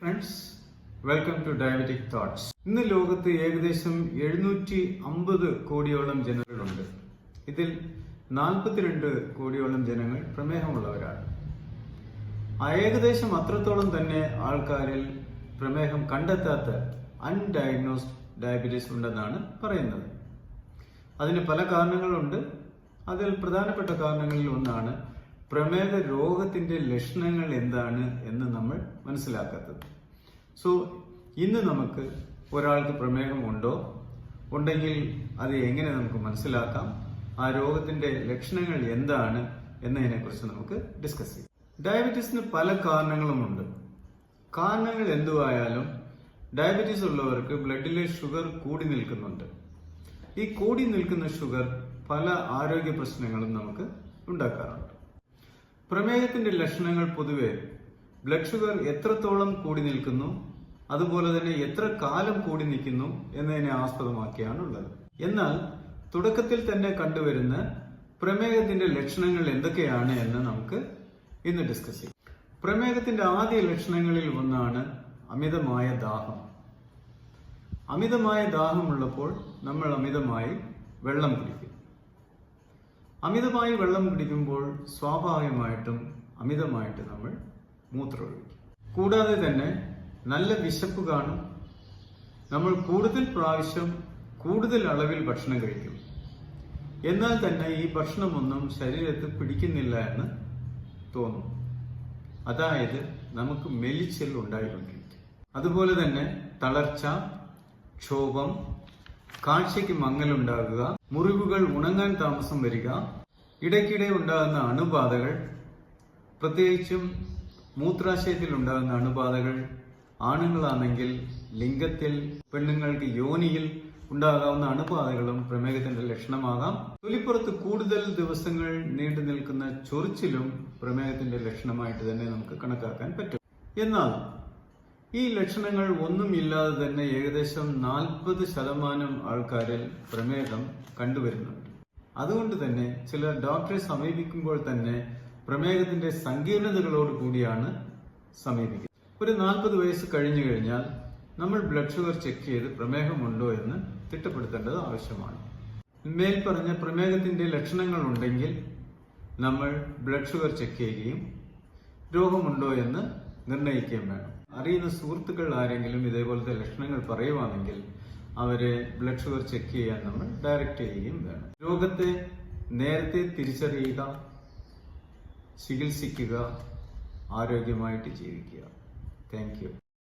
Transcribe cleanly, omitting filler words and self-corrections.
Friends, welcome to diabetic thoughts. ഇന്ന് ലോകത്ത് ഏകദേശം 750 കോടിയോളം ജനങ്ങളുണ്ട്. ഇതിൽ 42 കോടിയോളം ജനങ്ങൾ പ്രമേഹമുള്ളവരാണ്. ഏകദേശം അത്രത്തോളം തന്നെ ആൾക്കാരിൽ പ്രമേഹം കണ്ടെത്താത്ത അൺഡയഗ്നോസ്ഡ് ഡയബറ്റീസ് ഉണ്ടെന്നാണ് പറയുന്നത്. അതിന് പല കാരണങ്ങളുണ്ട്. അതിൽ പ്രധാനപ്പെട്ട കാരണങ്ങളിൽ ഒന്നാണ് പ്രമേഹ രോഗത്തിന്റെ ലക്ഷണങ്ങൾ എന്താണ് എന്ന് നമ്മൾ മനസ്സിലാക്കാത്തത്. സോ ഇന്ന് നമുക്ക് ഒരാൾക്ക് പ്രമേഹം ഉണ്ടെങ്കിൽ അത് എങ്ങനെ നമുക്ക് മനസ്സിലാക്കാം, ആ രോഗത്തിന്റെ ലക്ഷണങ്ങൾ എന്താണ് എന്നതിനെ കുറിച്ച് നമുക്ക് ഡിസ്കസ് ചെയ്യാം. ഡയബറ്റീസിന് പല കാരണങ്ങളുമുണ്ട്. കാരണങ്ങൾ എന്തുവായാലും ഡയബറ്റീസ് ഉള്ളവർക്ക് ബ്ലഡിലെ ഷുഗർ കൂടി നിൽക്കുന്നുണ്ട്. ഈ കൂടി നിൽക്കുന്ന ഷുഗർ പല ആരോഗ്യ പ്രശ്നങ്ങളും നമുക്ക് ഉണ്ടാക്കാറുണ്ട്. പ്രമേഹത്തിന്റെ ലക്ഷണങ്ങൾ പൊതുവെ ബ്ലഡ് ഷുഗർ എത്രത്തോളം കൂടി നിൽക്കുന്നു, അതുപോലെ തന്നെ എത്ര കാലം കൂടി നിൽക്കുന്നു എന്നതിനെ ആസ്പദമാക്കിയാണ് ഉള്ളത്. എന്നാൽ തുടക്കത്തിൽ തന്നെ കണ്ടുവരുന്ന പ്രമേഹത്തിന്റെ ലക്ഷണങ്ങൾ എന്തൊക്കെയാണ് എന്ന് നമുക്ക് ഇന്ന് ഡിസ്കസ് ചെയ്യാം. പ്രമേഹത്തിന്റെ ആദ്യ ലക്ഷണങ്ങളിൽ ഒന്നാണ് അമിതമായ ദാഹം. അമിതമായ ദാഹമുള്ളപ്പോൾ നമ്മൾ അമിതമായി വെള്ളം കുടിക്കും. അമിതമായി വെള്ളം കുടിക്കുമ്പോൾ സ്വാഭാവികമായിട്ടും അമിതമായിട്ട് നമ്മൾ മൂത്രമൊഴിക്കും. കൂടാതെ തന്നെ നല്ല വിശപ്പ് കാണും. നമ്മൾ കൂടുതൽ പ്രാവശ്യം കൂടുതൽ അളവിൽ ഭക്ഷണം കഴിക്കും. എന്നാൽ തന്നെ ഈ ഭക്ഷണമൊന്നും ശരീരത്തിൽ പിടിക്കുന്നില്ല എന്ന് തോന്നും. അതായത് നമുക്ക് മെലിച്ചൽ ഉണ്ടായിക്കൊണ്ടിരിക്കും. അതുപോലെ തന്നെ തളർച്ച, ക്ഷോഭം, കാഴ്ചയ്ക്ക് മങ്ങലുണ്ടാകുക, മുറിവുകൾ ഉണങ്ങാൻ താമസം വരിക, ഇടയ്ക്കിടെ ഉണ്ടാകുന്ന അണുബാധകൾ, പ്രത്യേകിച്ചും മൂത്രാശയത്തിൽ ഉണ്ടാകുന്ന അണുബാധകൾ, ആണുങ്ങളാണെങ്കിൽ ലിംഗത്തിൽ, പെണ്ണുങ്ങൾക്ക് യോനിയിൽ ഉണ്ടാകാവുന്ന അണുബാധകളും പ്രമേഹത്തിന്റെ ലക്ഷണമാകാം. തൊലിപ്പുറത്ത് കൂടുതൽ ദിവസങ്ങൾ നീണ്ടു നിൽക്കുന്ന ചൊറിച്ചിലും പ്രമേഹത്തിന്റെ ലക്ഷണമായിട്ട് തന്നെ നമുക്ക് കണക്കാക്കാൻ പറ്റും. എന്നാൽ ഈ ലക്ഷണങ്ങൾ ഒന്നുമില്ലാതെ തന്നെ ഏകദേശം 40% ആൾക്കാരിൽ പ്രമേഹം കണ്ടുവരുന്നുണ്ട്. അതുകൊണ്ട് തന്നെ ചില ഡോക്ടറെ സമീപിക്കുമ്പോൾ തന്നെ പ്രമേഹത്തിന്റെ സങ്കീർണതകളോട് കൂടിയാണ് സമീപിക്കുന്നത്. ഒരു 40 വയസ്സ് കഴിഞ്ഞു കഴിഞ്ഞാൽ നമ്മൾ ബ്ലഡ് ഷുഗർ ചെക്ക് ചെയ്ത് പ്രമേഹമുണ്ടോ എന്ന് തിട്ടപ്പെടുത്തേണ്ടത് ആവശ്യമാണ്. മേൽപ്പറഞ്ഞ പ്രമേഹത്തിന്റെ ലക്ഷണങ്ങൾ ഉണ്ടെങ്കിൽ നമ്മൾ ബ്ലഡ് ഷുഗർ ചെക്ക് ചെയ്യുകയും രോഗമുണ്ടോ എന്ന് നിർണ്ണയിക്കുകയും വേണം. അറിയുന്ന സുഹൃത്തുക്കൾ ആരെങ്കിലും ഇതേപോലത്തെ ലക്ഷണങ്ങൾ പറയുവാണെങ്കിൽ അവരെ ബ്ലഡ് ഷുഗർ ചെക്ക് ചെയ്യാൻ നമ്മൾ ഡയറക്റ്റ് ചെയ്യുകയും വേണം. രോഗത്തെ നേരത്തെ തിരിച്ചറിയുക, ചികിത്സിക്കുക, ആരോഗ്യമായിട്ട് ജീവിക്കുക. Thank you.